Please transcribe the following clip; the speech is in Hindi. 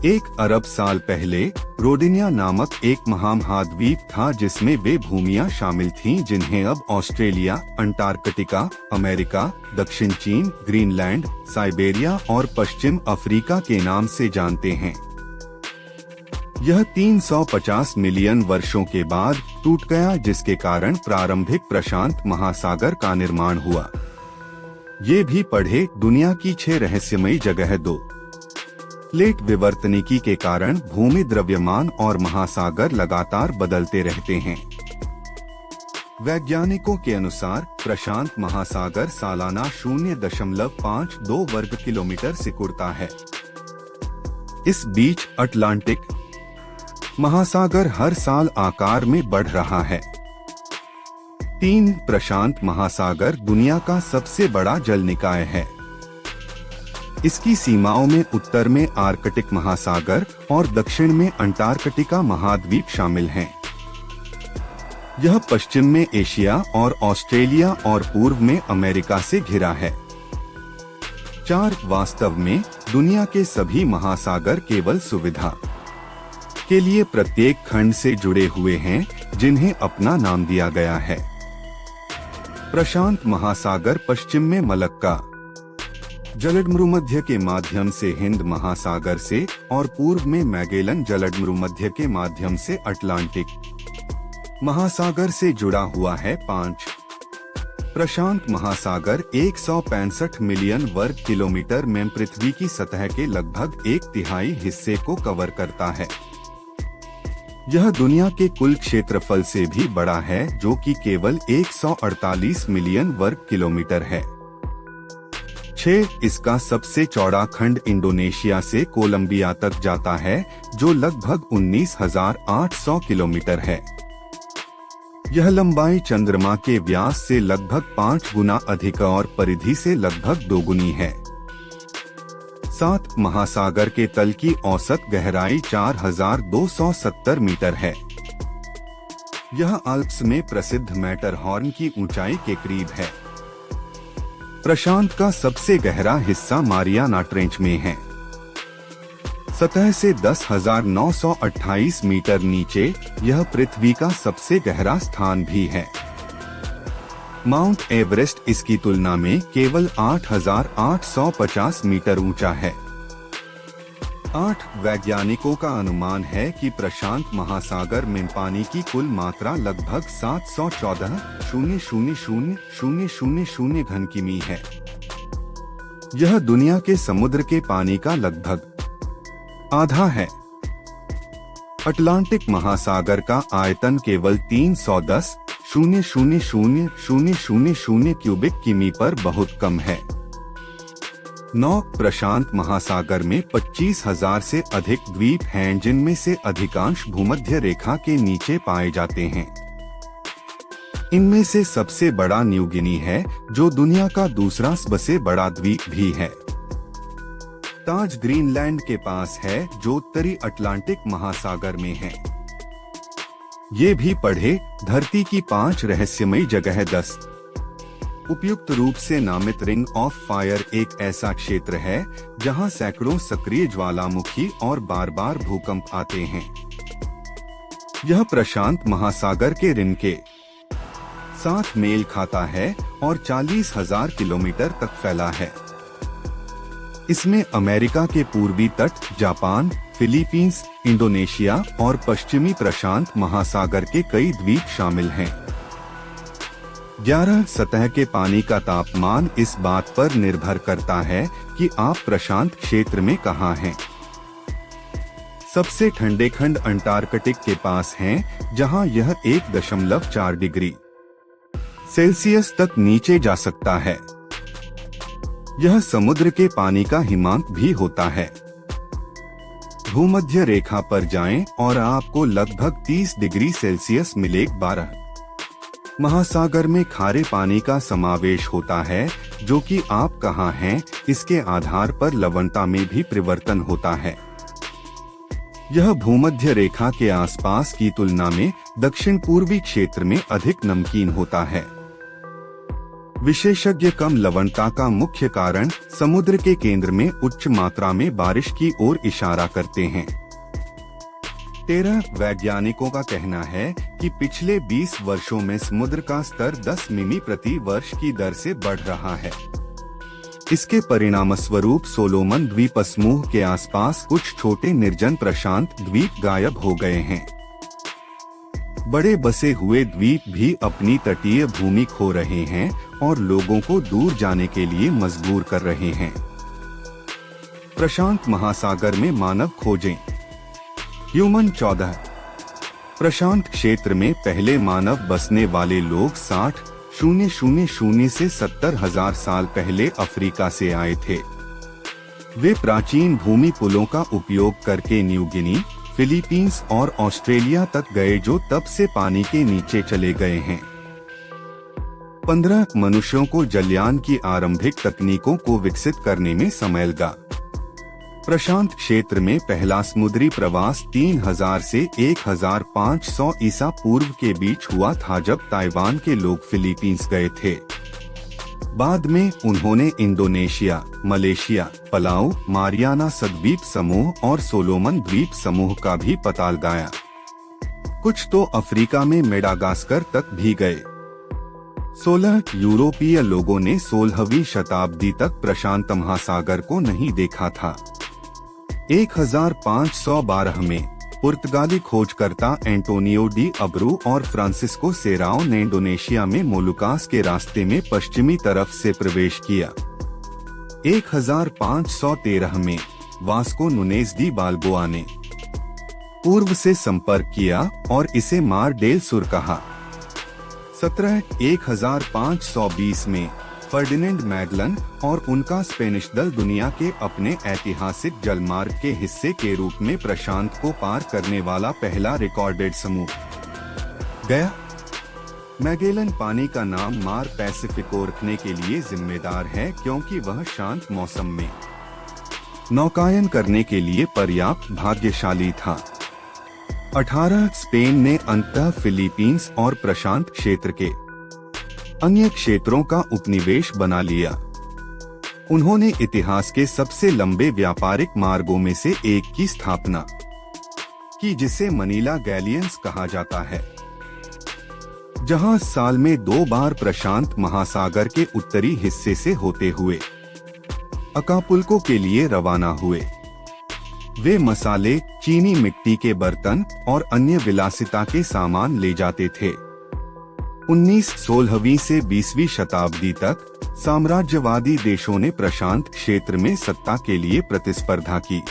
1 अरब साल पहले रोडिनिया नामक एक महामहाद्वीप था जिसमें वे भूमियां शामिल थीं जिन्हें अब ऑस्ट्रेलिया, अंटार्कटिका, अमेरिका, दक्षिण चीन, ग्रीनलैंड, साइबेरिया और पश्चिम अफ्रीका के नाम से जानते हैं। यह 350 मिलियन वर्षों के बाद टूट गया जिसके कारण प्रारंभिक प्रशांत महासागर का निर्माण हुआ। ये भी पढ़े दुनिया की 6 रहस्यमयी जगह 2। प्लेट विवर्तनिकी के कारण भूमि द्रव्यमान और महासागर लगातार बदलते रहते हैं। वैज्ञानिकों के अनुसार प्रशांत महासागर सालाना 0.52 वर्ग किलोमीटर सिकुड़ता है। इस बीच अटलांटिक महासागर हर साल आकार में बढ़ रहा है। 3 प्रशांत महासागर दुनिया का सबसे बड़ा जल निकाय है। इसकी सीमाओं में उत्तर में आर्कटिक महासागर और दक्षिण में अंटार्कटिका महाद्वीप शामिल हैं। यह पश्चिम में एशिया और ऑस्ट्रेलिया और पूर्व में अमेरिका से घिरा है। 4 वास्तव में दुनिया के सभी महासागर केवल सुविधा के लिए प्रत्येक खंड से जुड़े हुए हैं जिन्हें अपना नाम दिया गया है। प्रशांत महासागर पश्चिम में मलक्का जलडमरूमध्य के माध्यम से हिंद महासागर से और पूर्व में मैगेलन जलडमरूमध्य के माध्यम से अटलांटिक महासागर से जुड़ा हुआ है। 5 प्रशांत महासागर 165 मिलियन वर्ग किलोमीटर में पृथ्वी की सतह के लगभग 1/3 हिस्से को कवर करता है। यह दुनिया के कुल क्षेत्रफल से भी बड़ा है जो कि केवल 148 मिलियन वर्ग किलोमीटर है। 6 इसका सबसे चौड़ा खंड इंडोनेशिया से कोलंबिया तक जाता है जो लगभग 19,800 किलोमीटर है। यह लंबाई चंद्रमा के व्यास से लगभग 5 गुना अधिक और परिधि से लगभग 2 गुनी है। 7 महासागर के तल की औसत गहराई 4,270 मीटर है। यह आल्प्स में प्रसिद्ध मैटरहॉर्न की ऊंचाई के करीब है। प्रशांत का सबसे गहरा हिस्सा मारियाना ट्रेंच में है। सतह से 10,928 मीटर नीचे यह पृथ्वी का सबसे गहरा स्थान भी है। माउंट एवरेस्ट इसकी तुलना में केवल 8,850 मीटर ऊंचा है। 8 वैज्ञानिकों का अनुमान है कि प्रशांत महासागर में पानी की कुल मात्रा लगभग 714,000,000 घन किमी है। यह दुनिया के समुद्र के पानी का लगभग आधा है। अटलांटिक महासागर का आयतन केवल 310,000,000 क्यूबिक किमी पर बहुत कम है। 9 प्रशांत महासागर में 25,000 से अधिक द्वीप हैं जिनमें से अधिकांश भूमध्य रेखा के नीचे पाए जाते हैं। इनमें से सबसे बड़ा न्यू गिनी है जो दुनिया का दूसरा सबसे बड़ा द्वीप भी है। ताज ग्रीनलैंड के पास है जो उत्तरी अटलांटिक महासागर में है। ये भी पढ़े धरती की 5 रहस्यमयी जगह 10। उपयुक्त रूप से नामित रिंग ऑफ फायर एक ऐसा क्षेत्र है जहां सैकड़ों सक्रिय ज्वालामुखी और बार बार भूकंप आते हैं। यह प्रशांत महासागर के रिम के साथ मेल खाता है और 40,000 किलोमीटर तक फैला है। इसमें अमेरिका के पूर्वी तट, जापान, फिलीपींस, इंडोनेशिया और पश्चिमी प्रशांत महासागर के कई द्वीप शामिल हैं। 11 सतह के पानी का तापमान इस बात पर निर्भर करता है कि आप प्रशांत क्षेत्र में कहाँ हैं। सबसे ठंडे खंड अंटार्कटिक के पास हैं, जहां यह 1.4 डिग्री सेल्सियस तक नीचे जा सकता है। यह समुद्र के पानी का हिमांक भी होता है। भूमध्य रेखा पर जाएं और आपको लगभग 30 डिग्री सेल्सियस मिलेगा। 12 महासागर में खारे पानी का समावेश होता है जो कि आप कहाँ हैं इसके आधार पर लवणता में भी परिवर्तन होता है। यह भूमध्य रेखा के आसपास की तुलना में दक्षिण पूर्वी क्षेत्र में अधिक नमकीन होता है। विशेषज्ञ कम लवणता का मुख्य कारण समुद्र के केंद्र में उच्च मात्रा में बारिश की ओर इशारा करते हैं। 13 वैज्ञानिकों का कहना है कि पिछले 20 वर्षों में समुद्र का स्तर 10 मिमी प्रति वर्ष की दर से बढ़ रहा है। इसके परिणामस्वरूप सोलोमन द्वीप समूह के आसपास कुछ छोटे निर्जन प्रशांत द्वीप गायब हो गए हैं। बड़े बसे हुए द्वीप भी अपनी तटीय भूमि खो रहे हैं और लोगों को दूर जाने के लिए मजबूर कर रहे हैं। प्रशांत महासागर में मानव खोजें। ह्यूमन 14 प्रशांत क्षेत्र में पहले मानव बसने वाले लोग 60,000 से 70,000 साल पहले अफ्रीका से आए थे। वे प्राचीन भूमि पुलों का उपयोग करके न्यू गिनी, फिलीपींस और ऑस्ट्रेलिया तक गए, जो तब से पानी के नीचे चले गए हैं। 15 मनुष्यों को जलयान की आरंभिक तकनीकों को विकसित करने में समय लगा। प्रशांत क्षेत्र में पहला समुद्री प्रवास 3000 से 1500 ईसा पूर्व के बीच हुआ था, जब ताइवान के लोग फिलीपींस गए थे। बाद में उन्होंने इंडोनेशिया, मलेशिया, पलाऊ, मारियाना सद्वीप समूह और सोलोमन द्वीप समूह का भी पता लगाया। कुछ तो अफ्रीका में मेडागास्कर तक भी गए। 16 यूरोपीय लोगों ने 16वीं शताब्दी तक प्रशांत महासागर को नहीं देखा था। 1512 में पुर्तगाली खोजकर्ता एंटोनियो डी अब्रू और फ्रांसिस्को सेराओ ने इंडोनेशिया में मोलुकास के रास्ते में पश्चिमी तरफ से प्रवेश किया। 1513 में वास्को नुनेज डी बाल्बोआ ने पूर्व से संपर्क किया और इसे मार डेल सुर कहा। 1520 में फर्डिनेंड मैगलन और उनका स्पेनिश दल दुनिया के अपने ऐतिहासिक जलमार्ग के हिस्से के रूप में प्रशांत को पार करने वाला पहला रिकॉर्डेड समूह गया। मैगेलन पानी का नाम मार पैसिफिको रखने के लिए जिम्मेदार है, क्योंकि वह शांत मौसम में नौकायन करने के लिए पर्याप्त भाग्यशाली था। 18 स्पेन ने अंततः फिलीपींस और प्रशांत क्षेत्र के अन्य क्षेत्रों का उपनिवेश बना लिया। उन्होंने इतिहास के सबसे लंबे व्यापारिक मार्गों में से एक की स्थापना की, जिसे मनीला गैलियंस कहा जाता है, जहां साल में 2 बार प्रशांत महासागर के उत्तरी हिस्से से होते हुए अकापुल्को के लिए रवाना हुए। वे मसाले, चीनी मिट्टी के बर्तन और अन्य विलासिता के सामान ले जाते थे। 16वीं से 20वीं शताब्दी तक साम्राज्यवादी देशों ने प्रशांत क्षेत्र में सत्ता के लिए प्रतिस्पर्धा की।